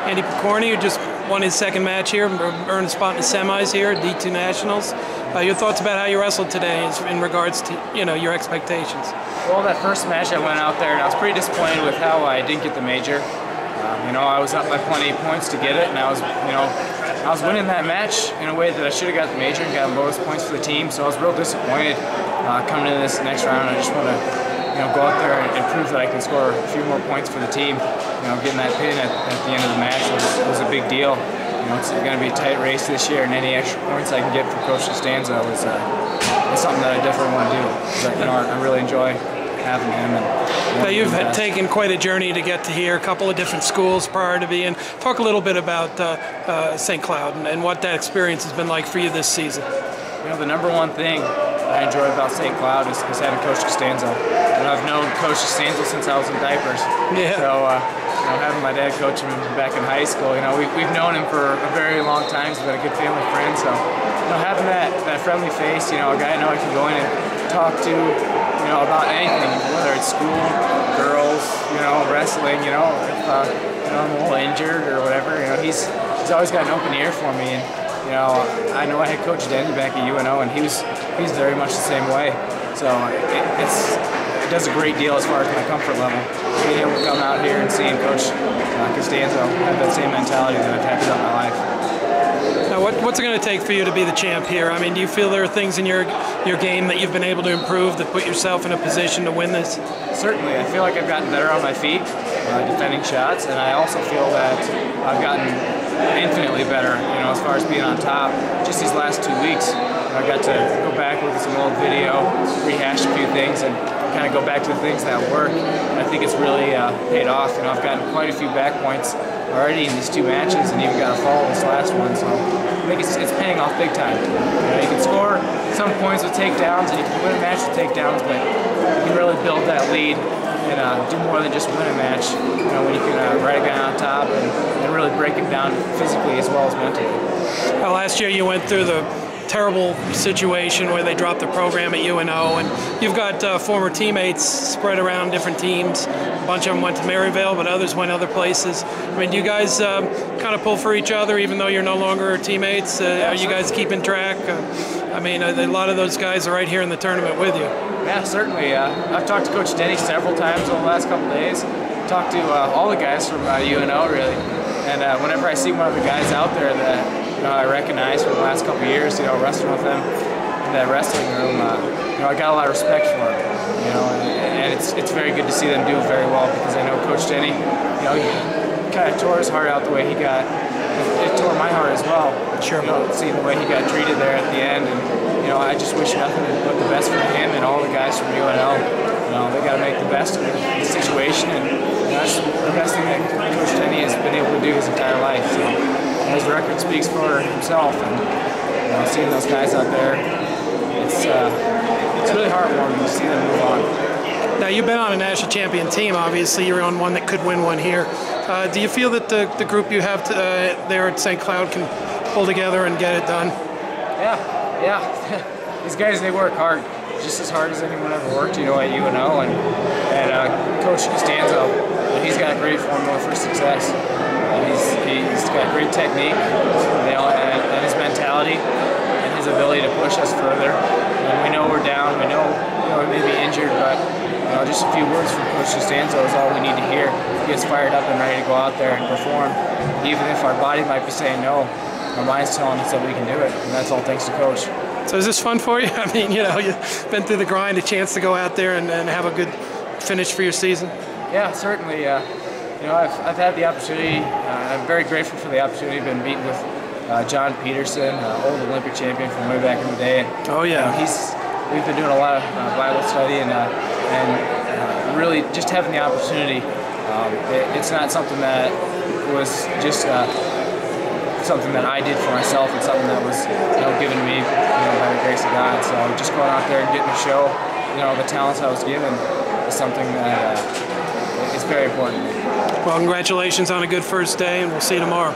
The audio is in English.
Andy Pokorny, who just won his second match here, earned a spot in the semis here at D2 Nationals. Your thoughts about how you wrestled today in regards to your expectations? Well, that first match I went out there and I was pretty disappointed with how I didn't get the major. I was up by plenty of points to get it, and I was winning that match in a way that I should have got the major and got bonus points for the team. So I was real disappointed coming into this next round. I just want to go out there and prove that I can score a few more points for the team. Getting that pin at the end of the match was a big deal. It's going to be a tight race this year, and any extra points I can get from Coach Costanzo is something that I definitely want to do. I really enjoy having him. Now you've taken quite a journey to get to here, a couple of different schools prior to being. Talk a little bit about St. Cloud and what that experience has been like for you this season. The number one thing I enjoy about St. Cloud is having Coach Costanzo. I've known Coach Costanzo since I was in diapers. Yeah. So having my dad coach him back in high school, we've known him for a very long time. He's been a good family friend. So having that friendly face, a guy I know I can go in and talk to, about anything, whether it's school, girls, wrestling, if I'm a little injured or whatever, he's always got an open ear for me. And I know I had Coach Denny back at UNO, and he's very much the same way. So it does a great deal as far as my comfort level. Being able to come out here and seeing Coach Costanzo have that same mentality that I've had throughout my life. Now, what's it going to take for you to be the champ here? I mean, do you feel there are things in your game that you've been able to improve that put yourself in a position to win this? Certainly. I feel like I've gotten better on my feet, defending shots, and I also feel that I've gotten infinitely better, as far as being on top. Just these last 2 weeks, I got to go back, look at some old video, rehash a few things, and kind of go back to the things that work. And I think it's really paid off. I've gotten quite a few back points already in these 2 matches, and even got a fall this last one. So I think it's paying off big time. You can score some points with takedowns, and you can win a match with takedowns, but you can really build that lead and do more than just win a match. When you can ride a guy on top and really break him down physically as well as mentally. Last year you went through the terrible situation where they dropped the program at UNO, and you've got former teammates spread around different teams. A bunch of them went to Maryvale, but others went other places. I mean, do you guys kind of pull for each other even though you're no longer teammates? Are you guys keeping track? I mean, a lot of those guys are right here in the tournament with you. Yeah, certainly. I've talked to Coach Denny several times over the last couple of days. Talked to all the guys from UNO, really. And whenever I see one of the guys out there that I recognize from the last couple of years, wrestling with them in that wrestling room, I got a lot of respect for them, and it's very good to see them do very well, because I know Coach Denny, he kind of tore his heart out the way he got. It tore my heart as well. Sure. Seeing the way he got treated there at the end, and I just wish nothing but the best for him and all the guys from UNO. They got to make the best of the situation, and that's the best thing that Coach Denny has been able to do his entire life. So his record speaks for himself, and seeing those guys out there, it's really heartwarming to see them move on. Now, you've been on a national champion team. Obviously, you're on one that could win one here. Do you feel that the group you have there at St. Cloud can pull together and get it done? Yeah. These guys, they work hard, just as hard as anyone ever worked, at UNO. And Coach Costanzo, he's got a great formula for success. He's got great technique, and his mentality, and his ability to push us further. And we know we're down. We know we may be injured, but just a few words from Coach Costanzo is all we need to hear. He gets fired up and ready to go out there and perform, even if our body might be saying no. Our mind's telling us that we can do it, and that's all thanks to Coach. So is this fun for you? I mean, you've been through the grind, a chance to go out there and have a good finish for your season? Yeah, certainly. I've had the opportunity. I'm very grateful for the opportunity. I've been beaten with John Peterson, old Olympic champion from way back in the day. Oh yeah. We've been doing a lot of Bible study and really just having the opportunity. It's not something that was just something that I did for myself. It's something that was given to me by the grace of God. So just going out there and getting to show the talents I was given is something that is very important to me. Well, congratulations on a good first day, and we'll see you tomorrow.